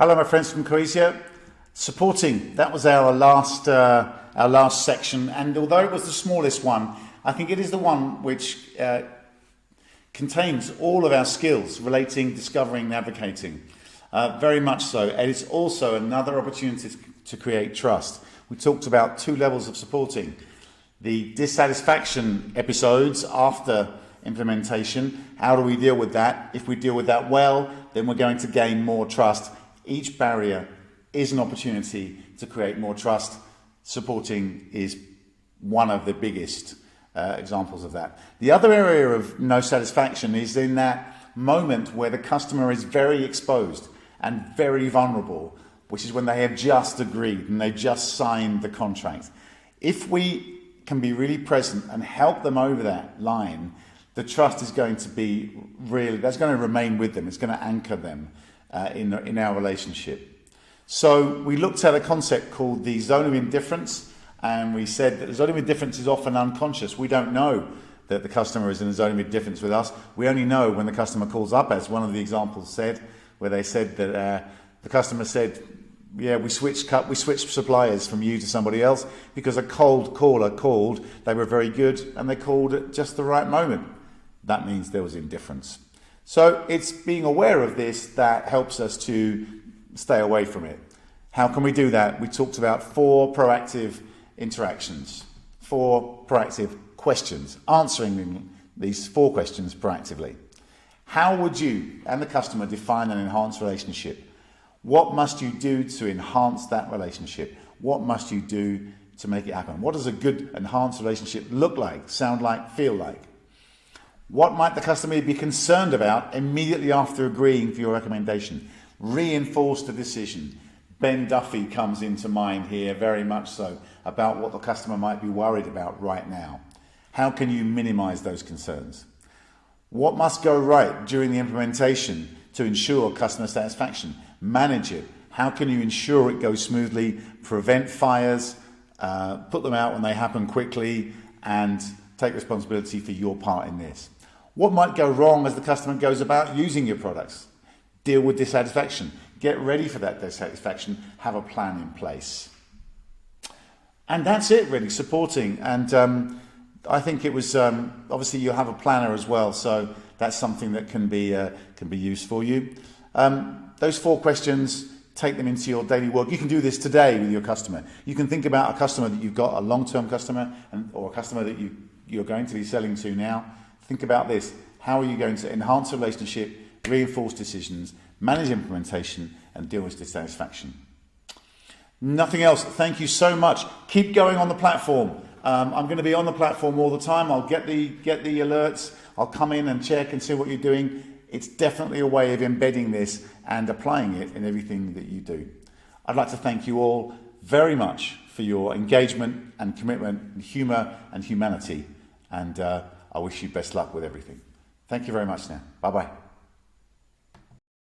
Hello, my friends from Coesia. Supporting, that was our last section, and although it was the smallest one, I think it is the one which contains all of our skills relating, discovering, navigating. Very much so. And it's also another opportunity to create trust. We talked about 2 levels of supporting. The dissatisfaction episodes after implementation. How do we deal with that? If we deal with that well, then we're going to gain more trust. Each barrier is an opportunity to create more trust. Supporting is one of the biggest examples of that. The other area of no satisfaction is in that moment where the customer is very exposed and very vulnerable, which is when they have just agreed and they've just signed the contract. If we can be really present and help them over that line, the trust is going to be really, that's going to remain with them. It's going to anchor them in our relationship. So we looked at a concept called the zone of indifference, and we said that the zone of indifference is often unconscious. We don't know that the customer is in a zone of indifference with us. We only know when the customer calls up, as one of the examples said, where they said that the customer said, yeah, we switched suppliers from you to somebody else because a cold caller called, they were very good, and they called at just the right moment. That means there was indifference. So it's being aware of this that helps us to stay away from it. How can we do that? We talked about 4 proactive interactions, 4 proactive questions, answering these 4 questions proactively. How would you and the customer define an enhanced relationship? What must you do to enhance that relationship? What must you do to make it happen? What does a good enhanced relationship look like, sound like, feel like? What might the customer be concerned about immediately after agreeing for your recommendation? Reinforce the decision. Ben Duffy comes into mind here very much so about what the customer might be worried about right now. How can you minimize those concerns? What must go right during the implementation to ensure customer satisfaction? Manage it. How can you ensure it goes smoothly, prevent fires, put them out when they happen quickly, and take responsibility for your part in this? What might go wrong as the customer goes about using your products? Deal with dissatisfaction. Get ready for that dissatisfaction. Have a plan in place. And that's it, really, supporting. And I think it was, obviously you'll have a planner as well, so that's something that can be used for you. Those 4 questions, take them into your daily work. You can do this today with your customer. You can think about a customer that you've got, a long-term customer, or a customer that you're going to be selling to now. Think about this. How are you going to enhance a relationship, reinforce decisions, manage implementation, and deal with dissatisfaction? Nothing else. Thank you so much. Keep going on the platform. I'm going to be on the platform all the time. I'll get the alerts. I'll come in and check and see what you're doing. It's definitely a way of embedding this and applying it in everything that you do. I'd like to thank you all very much for your engagement and commitment and humour and humanity. And I wish you best luck with everything. Thank you very much now. Bye-bye.